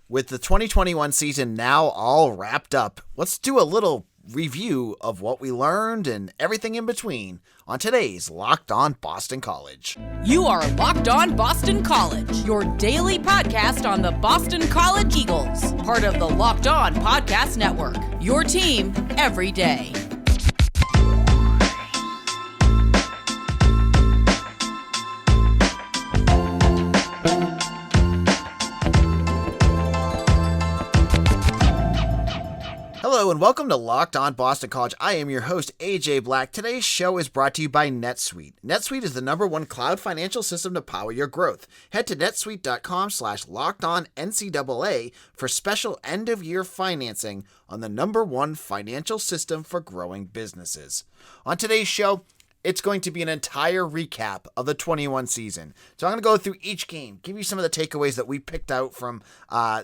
With the 2021 season now all wrapped up, let's do a little review of what we learned and everything in between on today's Locked On Boston College. You are Locked On Boston College, your daily podcast on the Boston College Eagles, part of the Locked On Podcast Network, your team every day. Hello and welcome to Locked On Boston College. I am your host, AJ Black. Today's show is brought to you by NetSuite. NetSuite is the #1 cloud financial system to power your growth. Head to netsuite.com/LockedOnNCAA for special end-of-year financing on the #1 financial system for growing businesses. On today's show, it's going to be an entire recap of the 21 season. So I'm going to go through each game, give you some of the takeaways that we picked out from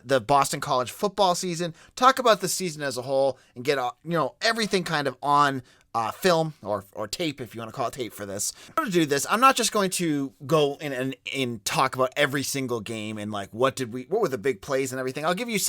the Boston College football season, talk about the season as a whole, and get everything kind of on film or tape, if you want to call it tape for this. In order to do this, I'm not just going to go in and talk about every single game and like what were the big plays and everything. I'll give you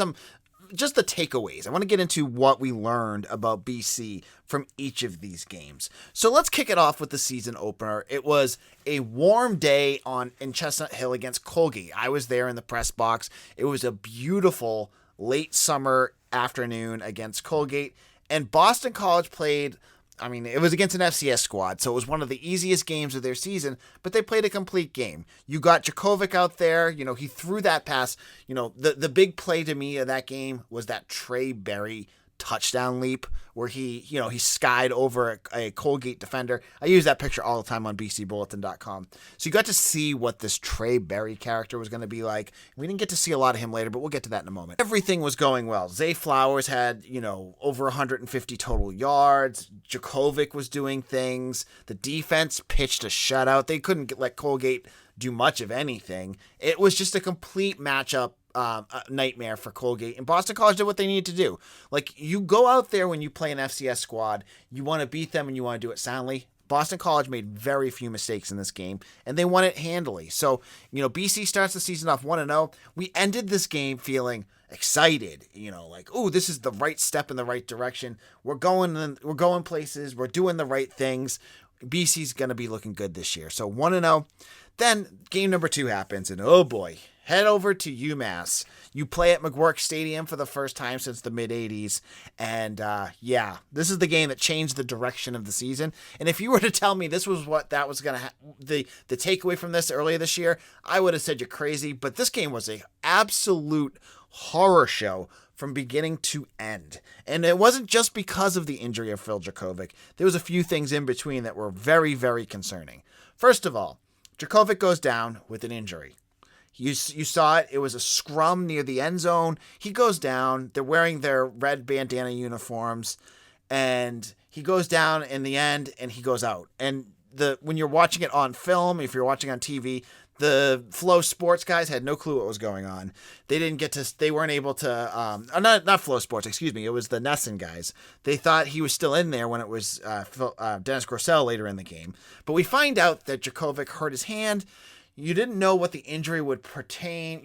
just the takeaways. I want to get into what we learned about BC from each of these games. So let's kick it off with the season opener. It was a warm day in Chestnut Hill against Colgate. I was there in the press box. It was a beautiful late summer afternoon against Colgate, and Boston College played. It was against an FCS squad, so it was one of the easiest games of their season, but they played a complete game. You got Drakovic out there, he threw that pass. The big play to me of that game was that Trey Berry touchdown leap where he skied over a Colgate defender. I use that picture all the time on bcbulletin.com. So you got to see what this Trey Berry character was going to be like. We didn't get to see a lot of him later, but we'll get to that in a moment. Everything was going well. Zay Flowers had, over 150 total yards. Drakovic was doing things. The defense pitched a shutout. They couldn't let Colgate do much of anything. It was just a complete matchup. A nightmare for Colgate, and Boston College did what they needed to do. Like, you go out there when you play an FCS squad, you want to beat them and you want to do it soundly. Boston College made very few mistakes in this game, and they won it handily. So, BC starts the season off 1-0. We ended this game feeling excited, this is the right step in the right direction. We're going places. We're doing the right things. BC's going to be looking good this year. So 1-0. Then game number 2 happens, and oh boy, head over to Umass. You play at McGuirk Stadium for the first time since the mid-'80s. And this is the game that changed the direction of the season. And if you were to tell me this was what that was going to the takeaway from this earlier this year, I would have said you're crazy. But this game was an absolute horror show from beginning to end. And it wasn't just because of the injury of Phil Drakovic. There was a few things in between that were very, very concerning. First of all, Drakovic goes down with an injury. You saw it. It was a scrum near the end zone. He goes down. They're wearing their red bandana uniforms, and he goes down in the end, and he goes out. And when you're watching it on film, if you're watching on TV, the Flow Sports guys had no clue what was going on. They weren't able to, not Flow Sports, excuse me. It was the Nesson guys. They thought he was still in there when it was Dennis Grossell later in the game. But we find out that Drakovic hurt his hand. You didn't know what the injury would pertain,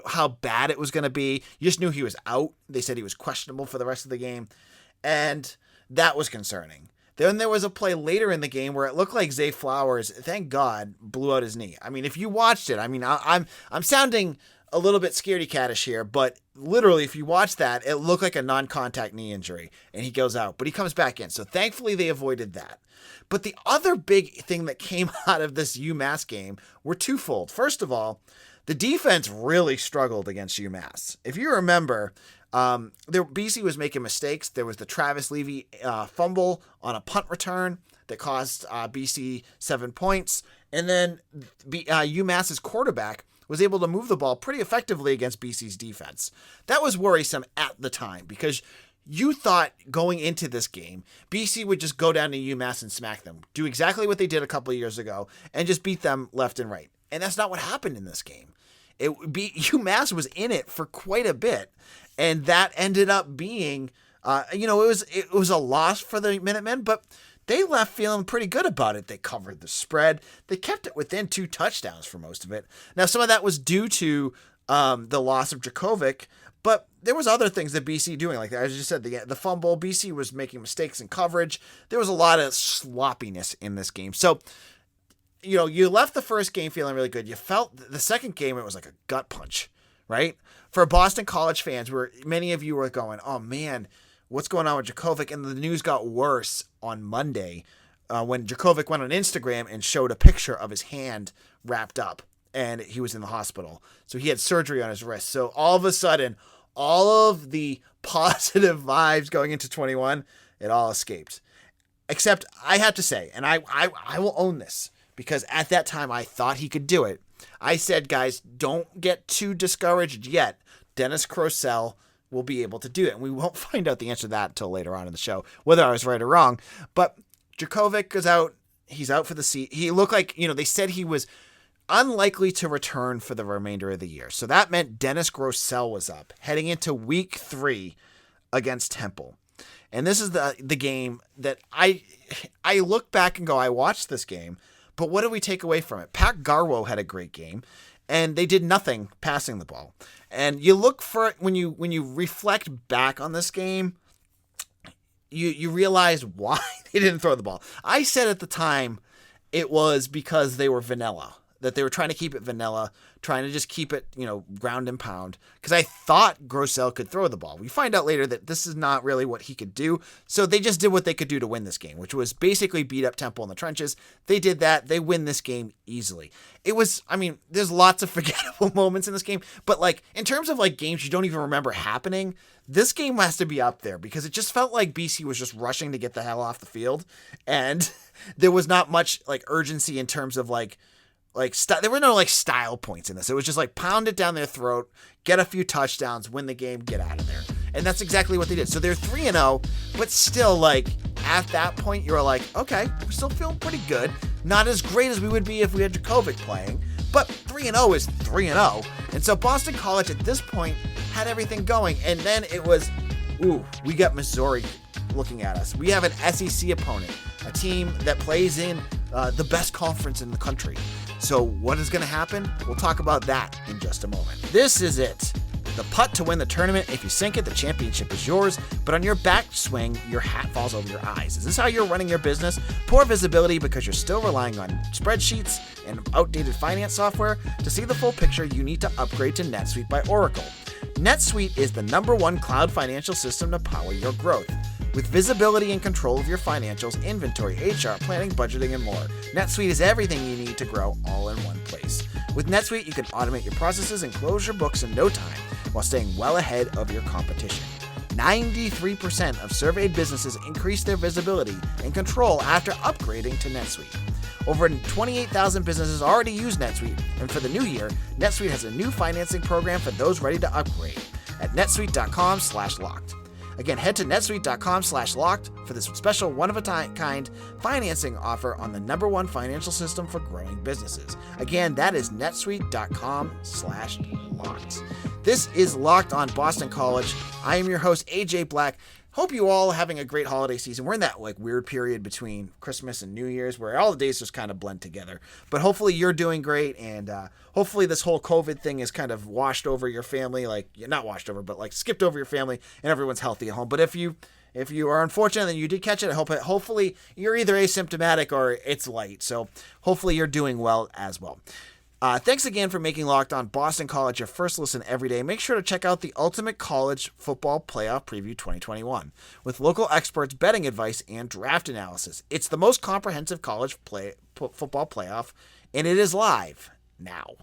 how bad it was going to be. You just knew he was out. They said he was questionable for the rest of the game. And that was concerning. Then there was a play later in the game where it looked like Zay Flowers, thank God, blew out his knee. If you watched it, I'm sounding a little bit scaredy-cattish here, but literally, if you watch that, it looked like a non-contact knee injury, and he goes out, but he comes back in. So thankfully, they avoided that. But the other big thing that came out of this UMass game were twofold. First of all, the defense really struggled against UMass. If you remember, BC was making mistakes. There was the Travis Levy fumble on a punt return that cost BC 7 points. And then UMass's quarterback was able to move the ball pretty effectively against BC's defense. That was worrisome at the time because you thought going into this game, BC would just go down to UMass and smack them, do exactly what they did a couple of years ago, and just beat them left and right. And that's not what happened in this game. UMass was in it for quite a bit, and that ended up being, it was a loss for the Minutemen, but they left feeling pretty good about it. They covered the spread. They kept it within 2 touchdowns for most of it. Now, some of that was due to the loss of Drakovic, but there was other things that BC doing. Like as you said, the fumble, BC was making mistakes in coverage. There was a lot of sloppiness in this game. So, you left the first game feeling really good. You felt the second game, it was like a gut punch, right? For Boston College fans, where many of you were going, oh man, what's going on with Drakovic? And the news got worse on Monday when Drakovic went on Instagram and showed a picture of his hand wrapped up and he was in the hospital. So he had surgery on his wrist. So all of a sudden, all of the positive vibes going into 21, it all escaped. Except I have to say, and I will own this, because at that time I thought he could do it. I said, guys, don't get too discouraged yet. Dennis Crosell will be able to do it. And we won't find out the answer to that until later on in the show, whether I was right or wrong. But Drakovic is out. He's out for the season. He looked like, they said he was unlikely to return for the remainder of the year. So that meant Dennis Crosell was up heading into week 3 against Temple. And this is the game that I look back and go, I watched this game, but what did we take away from it? Pat Garwo had a great game, and they did nothing passing the ball. And you look for it when you reflect back on this game, you realize why they didn't throw the ball. I said at the time it was because they were vanilla, that they were trying to keep it vanilla, trying to just keep it, ground and pound, because I thought Grosel could throw the ball. We find out later that this is not really what he could do, so they just did what they could do to win this game, which was basically beat up Temple in the trenches. They did that. They win this game easily. There's lots of forgettable moments in this game, but in terms of games you don't even remember happening, this game has to be up there, because it just felt like BC was just rushing to get the hell off the field, and there was not much urgency in terms of there were no style points in this. It was just pound it down their throat, get a few touchdowns, win the game, get out of there. And that's exactly what they did. So they're 3-0, but still at that point you're okay, we're still feeling pretty good. Not as great as we would be if we had Drakovic playing, but 3-0 is 3-0. And so Boston College at this point had everything going. And then it was, we got Missouri looking at us. We have an SEC opponent, a team that plays in the best conference in the country. So what is going to happen? We'll talk about that in just a moment. This is it. The putt to win the tournament. If you sink it, the championship is yours. But on your backswing, your hat falls over your eyes. Is this how you're running your business? Poor visibility because you're still relying on spreadsheets and outdated finance software? To see the full picture, you need to upgrade to NetSuite by Oracle. NetSuite is the #1 cloud financial system to power your growth. With visibility and control of your financials, inventory, HR, planning, budgeting, and more, NetSuite is everything you need to grow all in one place. With NetSuite, you can automate your processes and close your books in no time while staying well ahead of your competition. 93% of surveyed businesses increase their visibility and control after upgrading to NetSuite. Over 28,000 businesses already use NetSuite, and for the new year, NetSuite has a new financing program for those ready to upgrade at netsuite.com/locked. Again, head to netsuite.com/locked for this special one-of-a-kind financing offer on the #1 financial system for growing businesses. Again, that is netsuite.com/locked. This is Locked on Boston College. I am your host, AJ Black. Hope you all are having a great holiday season. We're in that weird period between Christmas and New Year's where all the days just kind of blend together. But hopefully you're doing great, and hopefully this whole COVID thing is kind of washed over your family, not washed over, but skipped over your family, and everyone's healthy at home. But if you are unfortunate and you did catch it, hopefully you're either asymptomatic or it's light. So hopefully you're doing well as well. Thanks again for making Locked on Boston College your first listen every day. Make sure to check out the Ultimate College Football Playoff Preview 2021 with local experts, betting advice, and draft analysis. It's the most comprehensive college football playoff, and it is live now.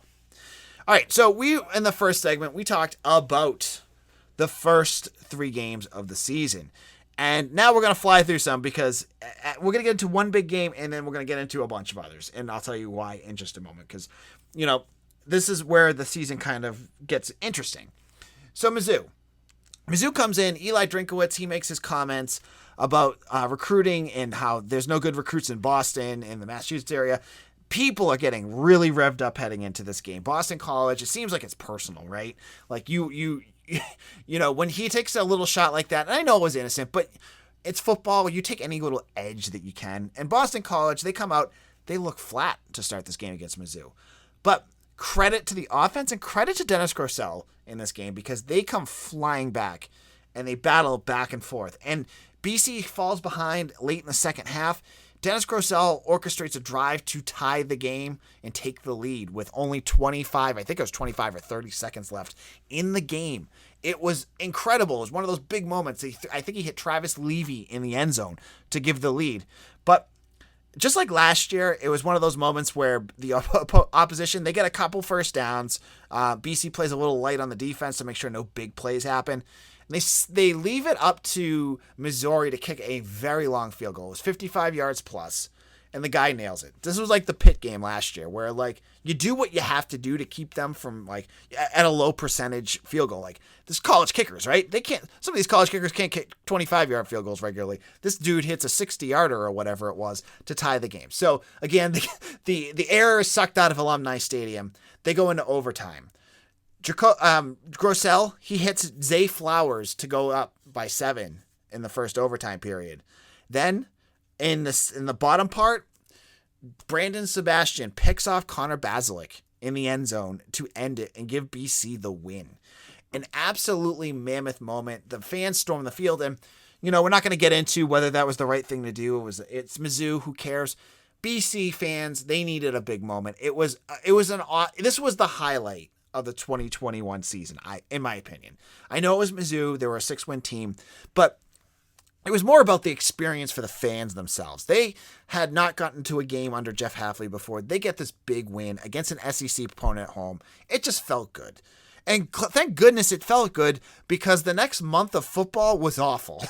All right, so in the first segment, we talked about the first 3 games of the season. And now we're going to fly through some because we're going to get into one big game and then we're going to get into a bunch of others. And I'll tell you why in just a moment because, this is where the season kind of gets interesting. So Mizzou comes in, Eli Drakovic, he makes his comments about recruiting and how there's no good recruits in Boston and the Massachusetts area. People are getting really revved up heading into this game. Boston College, it seems like it's personal, right? When he takes a little shot like that, and I know it was innocent, but it's football. You take any little edge that you can. And Boston College, they come out, they look flat to start this game against Mizzou. But credit to the offense and credit to Dennis Grosel in this game because they come flying back and they battle back and forth. And BC falls behind late in the second half. Dennis Grosel orchestrates a drive to tie the game and take the lead with only 25 or 30 seconds left in the game. It was incredible. It was one of those big moments. I think he hit Travis Levy in the end zone to give the lead. But just like last year, it was one of those moments where the opposition, they get a couple first downs. BC plays a little light on the defense to make sure no big plays happen. And they leave it up to Missouri to kick a very long field goal. It was 55 yards plus, and the guy nails it. This was like the Pitt game last year, where like you do what you have to do to keep them from like at a low percentage field goal. Like this college kickers, right? Some of these college kickers can't kick 25-yard field goals regularly. This dude hits a 60-yarder or whatever it was to tie the game. So again, the air is sucked out of Alumni Stadium. They go into overtime. Grosel, he hits Zay Flowers to go up by 7 in the first overtime period. Then in the bottom part, Brandon Sebastian picks off Connor Basilic in the end zone to end it and give BC the win. An absolutely mammoth moment. The fans storm the field, and we're not going to get into whether that was the right thing to do. It's Mizzou, who cares? BC fans, they needed a big moment. This was the highlight of the 2021 season, in my opinion. I know it was Mizzou, they were a 6-win team, but it was more about the experience for the fans themselves. They had not gotten to a game under Jeff Hafley before. They get this big win against an SEC opponent at home. It just felt good. And thank goodness it felt good, because the next month of football was awful.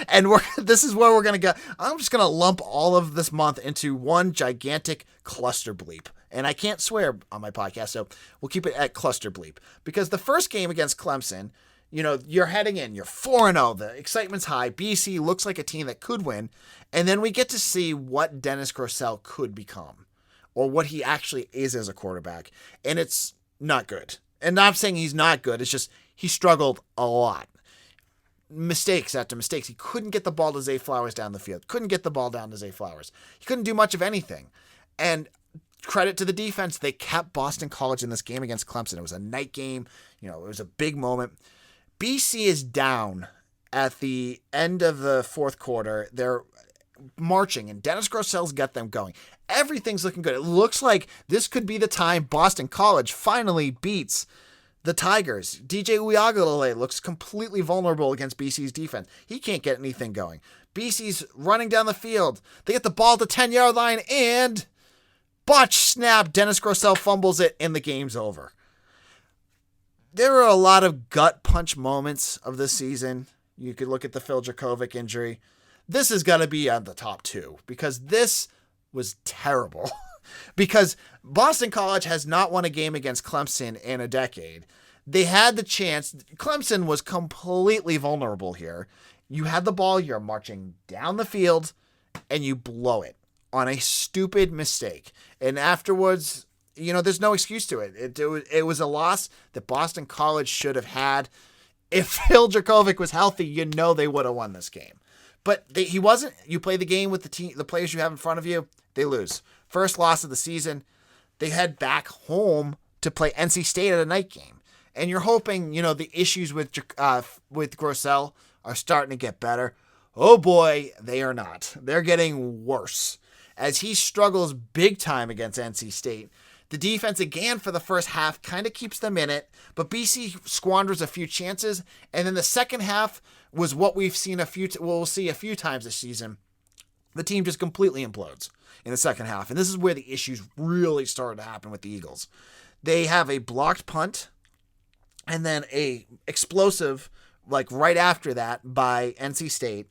And this is where we're going to go. I'm just going to lump all of this month into one gigantic cluster bleep. And I can't swear on my podcast, so we'll keep it at cluster bleep. Because the first game against Clemson, you're heading in, you're 4-0, the excitement's high, BC looks like a team that could win, and then we get to see what Dennis Grosel could become, or what he actually is as a quarterback, and it's not good. And I'm saying he's not good, it's just he struggled a lot. Mistakes after mistakes. He couldn't get the ball to Zay Flowers down the field, couldn't get the ball down to Zay Flowers. He couldn't do much of anything. And credit to the defense, they kept Boston College in this game against Clemson. It was a night game, it was a big moment. BC is down at the end of the fourth quarter. They're marching, and Dennis Grosel's got them going. Everything's looking good. It looks like this could be the time Boston College finally beats the Tigers. DJ Uiagalelei looks completely vulnerable against BC's defense. He can't get anything going. BC's running down the field. They get the ball to the 10-yard line, and botch snap. Dennis Grosel fumbles it, and the game's over. There were a lot of gut punch moments of this season. You could look at the Phil Drakovic injury. This has got to be on the top 2, because this was terrible. Because Boston College has not won a game against Clemson in a decade. They had the chance. Clemson was completely vulnerable here. You had the ball, you're marching down the field, and you blow it on a stupid mistake. And afterwards, there's no excuse to it. It was a loss that Boston College should have had. If Phil Drakovic was healthy, they would have won this game. But he wasn't. You play the game with the players you have in front of you, they lose. First loss of the season. They head back home to play NC State at a night game. And you're hoping, the issues with Grosel are starting to get better. Oh boy, they are not. They're getting worse as he struggles big time against NC State. The defense, again, for the first half kind of keeps them in it, but BC squanders a few chances, and then the second half was what we'll see a few times this season. The team just completely implodes in the second half, and this is where the issues really started to happen with the Eagles. They have a blocked punt, and then a explosive, right after that, by NC State,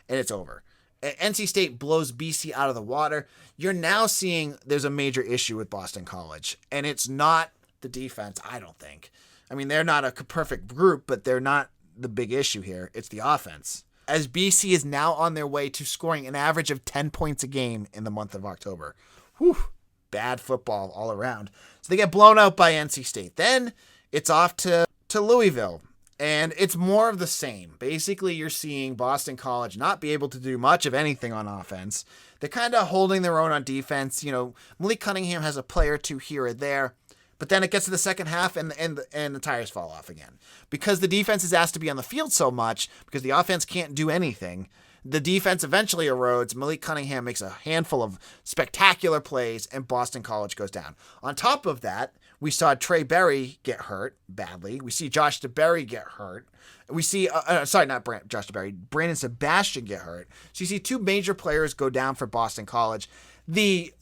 and it's over. NC State blows BC out of the water. You're now seeing there's a major issue with Boston College, and it's not the defense, I don't think. I mean, they're not a perfect group, but they're not the big issue here. It's the offense. As BC is now on their way to scoring an average of 10 points a game in the month of October. Whew, bad football all around. So they get blown out by NC State. Then it's off to Louisville. And it's more of the same. Basically, you're seeing Boston College not be able to do much of anything on offense. They're kind of holding their own on defense. Malik Cunningham has a play or two here or there, But then it gets to the second half and the tires fall off again. Because the defense is asked to be on the field so much, because the offense can't do anything, the defense eventually erodes. Malik Cunningham makes a handful of spectacular plays, and Boston College goes down. On top of that, we saw Trey Berry get hurt badly. We see Josh DeBerry get hurt. We see, Josh DeBerry, Brandon Sebastian get hurt. So you see two major players go down for Boston College. The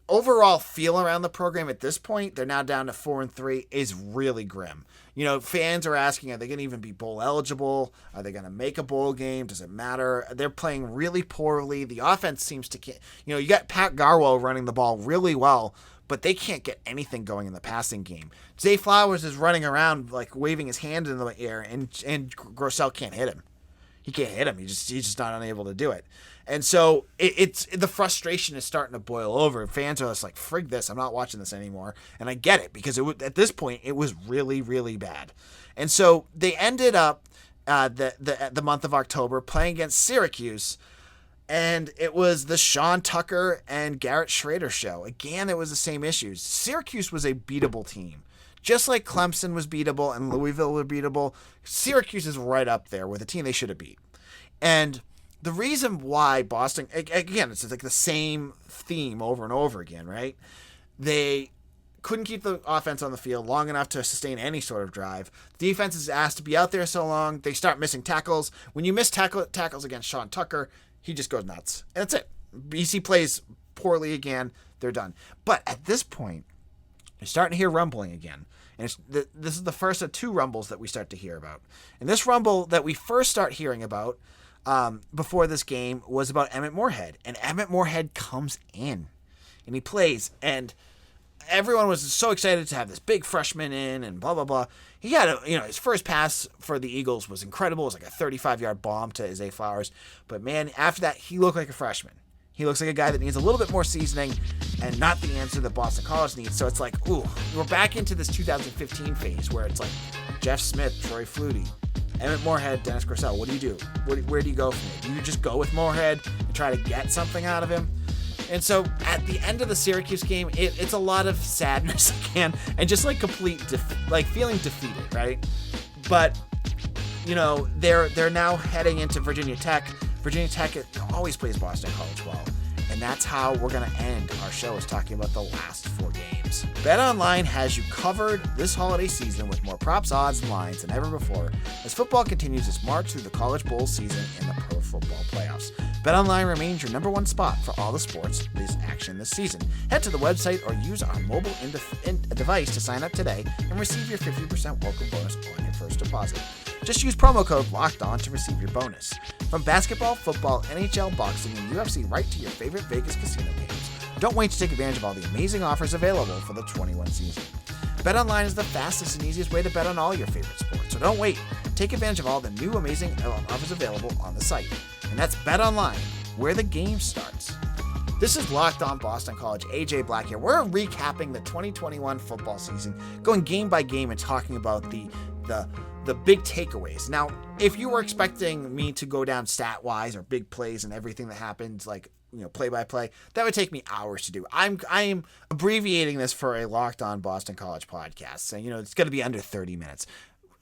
overall feel around the program at this point, they're now down to 4-3, is really grim. You know, fans are asking, are they going to even be bowl eligible? Are they going to make a bowl game? Does it matter? They're playing really poorly. The offense seems to, you got Pat Garwo running the ball really well, but they can't get anything going in the passing game. Zay Flowers is running around like waving his hand in the air, and Grossell can't hit him. He can't hit him. He's just not unable to do it. And so it's the frustration is starting to boil over. Fans are just like, frig this, I'm not watching this anymore. And I get it, because at this point it was really, really bad. And so they ended up the month of October playing against Syracuse, and it was the Sean Tucker and Garrett Schrader show. Again, it was the same issues. Syracuse was a beatable team. Just like Clemson was beatable and Louisville were beatable, Syracuse is right up there with a team they should have beat. And the reason why Boston, again, it's like the same theme over and over again, right? They couldn't keep the offense on the field long enough to sustain any sort of drive. The defense is asked to be out there so long, they start missing tackles. When you miss tackles against Sean Tucker, he just goes nuts. And that's it. BC plays poorly again, they're done. But at this point, you're starting to hear rumbling again. And this is the first of two rumbles that we start to hear about. And this rumble that we first start hearing about before this game was about Emmett Morehead. And Emmett Morehead comes in and he plays. And everyone was so excited to have this big freshman in and blah, blah, blah. He had his first pass for the Eagles was incredible. It was like a 35-yard bomb to Zay Flowers. But man, after that, he looked like a freshman. He looks like a guy that needs a little bit more seasoning and not the answer that Boston College needs. So it's like, ooh, we're back into this 2015 phase where it's like Jeff Smith, Troy Flutie, Emmett Morehead, Dennis Grossell. What do you do? Where do you go from it? Do you just go with Morehead and try to get something out of him? And so at the end of the Syracuse game, it's a lot of sadness again and just like complete, feeling defeated, right? But, they're now heading into Virginia Tech. Virginia Tech always plays Boston College well, and that's how we're going to end our show, is talking about the last 4 games. BetOnline has you covered this holiday season with more props, odds, and lines than ever before as football continues its march through the college bowl season and the pro football playoffs. BetOnline remains your number one spot for all the sports action this season. Head to the website or use our mobile device to sign up today and receive your 50% welcome bonus on your first deposit. Just use promo code LOCKEDON to receive your bonus. From basketball, football, NHL, boxing, and UFC, right to your favorite Vegas casino games. Don't wait to take advantage of all the amazing offers available for the 21 season. BetOnline is the fastest and easiest way to bet on all your favorite sports, so don't wait. Take advantage of all the new amazing offers available on the site. And that's BetOnline, where the game starts. This is Locked On Boston College. AJ Black here. We're recapping the 2021 football season, going game by game and talking about the big takeaways. Now, if you were expecting me to go down stat-wise or big plays and everything that happened, play by play, that would take me hours to do. I'm abbreviating this for a Locked On Boston College podcast. So, it's going to be under 30 minutes.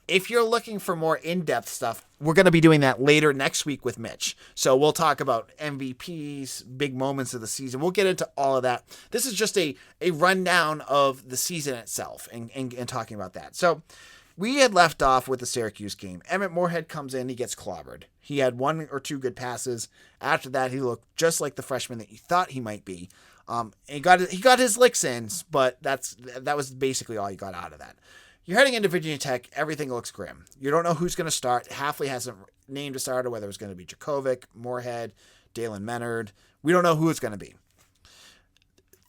If you're looking for more in-depth stuff, we're going to be doing that later next week with Mitch. So we'll talk about MVPs, big moments of the season. We'll get into all of that. This is just a rundown of the season itself and talking about that. So we had left off with the Syracuse game. Emmett Morehead comes in, he gets clobbered. He had 1 or 2 good passes. After that, he looked just like the freshman that you thought he might be. He got his licks in, but that was basically all he got out of that. You're heading into Virginia Tech. Everything looks grim. You don't know who's going to start. Hafley hasn't named a starter, whether it's going to be Drakovic, Morehead, Dalen Menard. We don't know who it's going to be.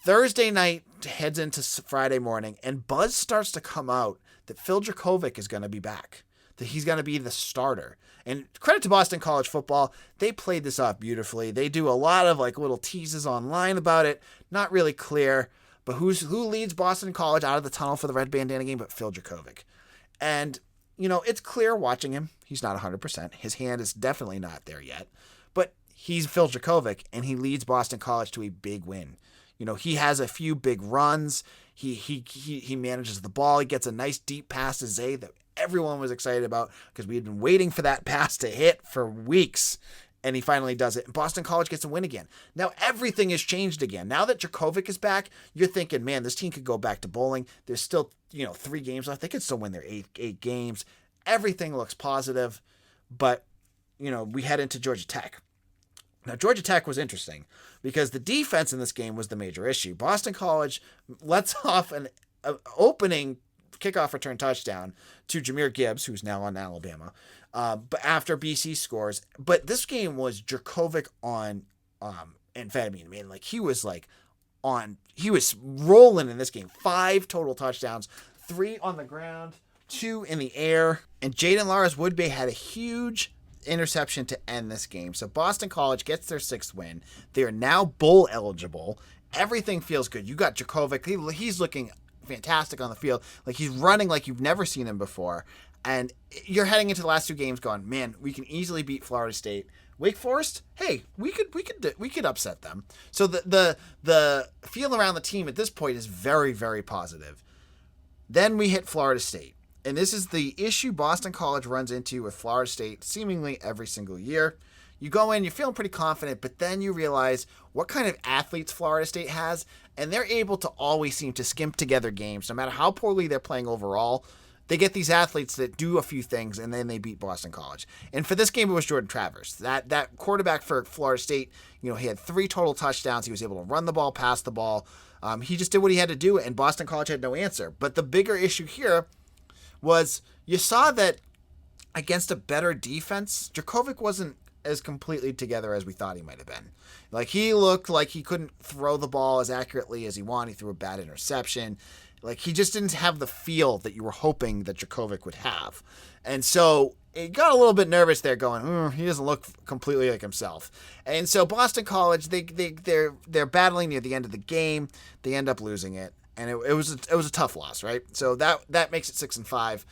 Thursday night heads into Friday morning, and buzz starts to come out that Phil Drakovic is going to be back, that he's going to be the starter. And credit to Boston College football, they played this off beautifully. They do a lot of little teases online about it, not really clear. But who leads Boston College out of the tunnel for the red bandana game but Phil Drakovic? And, it's clear watching him. He's not 100%. His hand is definitely not there yet. But he's Phil Drakovic, and he leads Boston College to a big win. He has a few big runs. He manages the ball. He gets a nice deep pass to Zay that everyone was excited about because we had been waiting for that pass to hit for weeks. And he finally does it. And Boston College gets a win again. Now everything has changed again. Now that Drakovic is back, you're thinking, man, this team could go back to bowling. There's still, 3 games left. They could still win their eight games. Everything looks positive. But, we head into Georgia Tech. Now, Georgia Tech was interesting because the defense in this game was the major issue. Boston College lets off an opening kickoff return touchdown to Jahmyr Gibbs, who's now on Alabama, but after BC scores. But this game was Drakovic on amphetamine, man. He was rolling in this game. 5 total touchdowns, 3 on the ground, 2 in the air. And Jaden Laras-Woodbay had a huge interception to end this game. So Boston College gets their 6th win. They are now bowl eligible. Everything feels good. You got Drakovic. He's looking fantastic on the field. Like, he's running like you've never seen him before. And you're heading into the last 2 games going, man, we can easily beat Florida State. Wake Forest, hey, we could upset them. So the feel around the team at this point is very, very positive. Then we hit Florida State. And this is the issue Boston College runs into with Florida State seemingly every single year. You go in, you're feeling pretty confident, but then you realize what kind of athletes Florida State has, and they're able to always seem to skimp together games. No matter how poorly they're playing overall, they get these athletes that do a few things, and then they beat Boston College. And for this game, it was Jordan Travers. That quarterback for Florida State, he had 3 total touchdowns. He was able to run the ball, pass the ball. He just did what he had to do, and Boston College had no answer. But the bigger issue here was you saw that against a better defense, Drakovic wasn't as completely together as we thought he might have been. Like, he looked like he couldn't throw the ball as accurately as he wanted. He threw a bad interception. Like, he just didn't have the feel that you were hoping that Drakovic would have. And so it got a little bit nervous there going, he doesn't look completely like himself. And so Boston College, they're battling near the end of the game. They end up losing it. And it was a tough loss, right? So that makes it 6-5.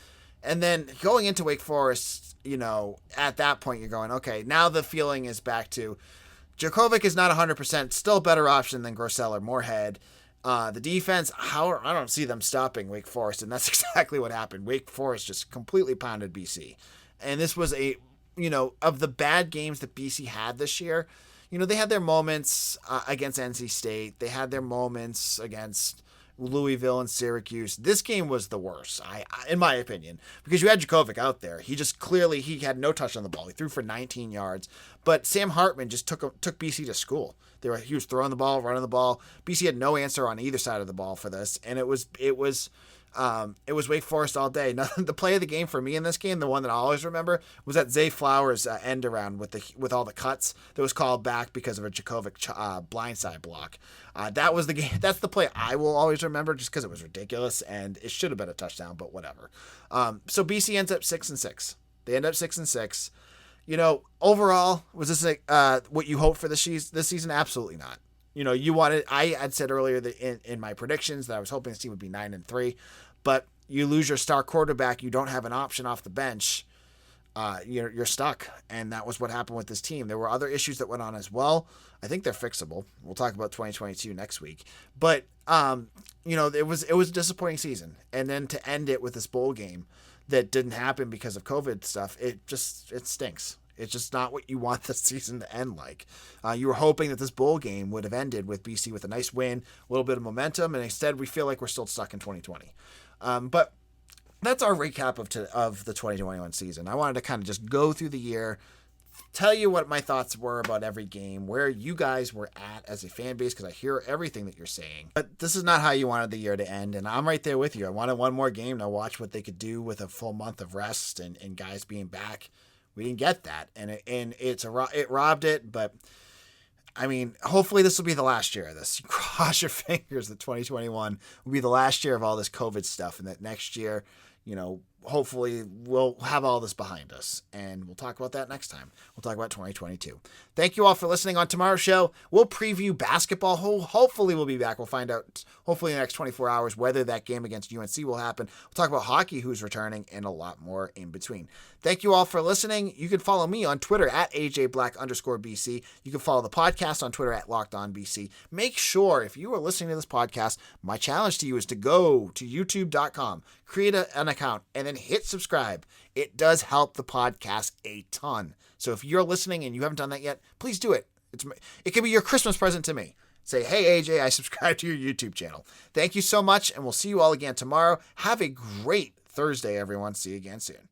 And then going into Wake Forest, at that point you're going, okay, now the feeling is back to Drakovic is not 100%, still a better option than Grosel or Moorhead. The defense, I don't see them stopping Wake Forest, and that's exactly what happened. Wake Forest just completely pounded BC. And this was of the bad games that BC had this year, they had their moments against NC State. They had their moments against Louisville and Syracuse. This game was the worst, in my opinion, because you had Drakovic out there. He just clearly, he had no touch on the ball. He threw for 19 yards, but Sam Hartman just took BC to school. He was throwing the ball, running the ball. BC had no answer on either side of the ball for this, and it was Wake Forest all day. Now, the play of the game for me in this game, the one that I always remember, was that Zay Flowers end around with all the cuts that was called back because of a Drakovic blindside block. That was the game. That's the play I will always remember, just because it was ridiculous and it should have been a touchdown, but whatever. So BC ends up 6-6. They end up 6-6. Overall, was this what you hoped for this season? Absolutely not. I had said earlier that in my predictions that I was hoping this team would be 9-3, but you lose your star quarterback, you don't have an option off the bench, you're stuck. And that was what happened with this team. There were other issues that went on as well. I think they're fixable. We'll talk about 2022 next week. But it was a disappointing season. And then to end it with this bowl game that didn't happen because of COVID stuff, it stinks. It's just not what you want this season to end like. You were hoping that this bowl game would have ended with BC with a nice win, a little bit of momentum, and instead we feel like we're still stuck in 2020. But that's our recap of the 2021 season. I wanted to kind of just go through the year, tell you what my thoughts were about every game, where you guys were at as a fan base, because I hear everything that you're saying. But this is not how you wanted the year to end, and I'm right there with you. I wanted one more game to watch what they could do with a full month of rest and guys being back. We didn't get that, and it robbed it. But I mean, hopefully this will be the last year of this. Cross your fingers that 2021 will be the last year of all this COVID stuff, and that next year, hopefully we'll have all this behind us, and we'll talk about that next time. We'll talk about 2022. Thank you all for listening. On tomorrow's show, we'll preview basketball. Hopefully we'll be back. We'll find out, hopefully in the next 24 hours, whether that game against UNC will happen. We'll talk about hockey, who's returning, and a lot more in between. Thank you all for listening. You can follow me on Twitter at AJBlack_BC. You can follow the podcast on Twitter at LockedOnBC. Make sure, if you are listening to this podcast, my challenge to you is to go to youtube.com, create an account, and then hit subscribe. It does help the podcast a ton. So if you're listening and you haven't done that yet, please do it. It could be your Christmas present to me. Say, hey, AJ, I subscribe to your YouTube channel. Thank you so much, and we'll see you all again tomorrow. Have a great Thursday, everyone. See you again soon.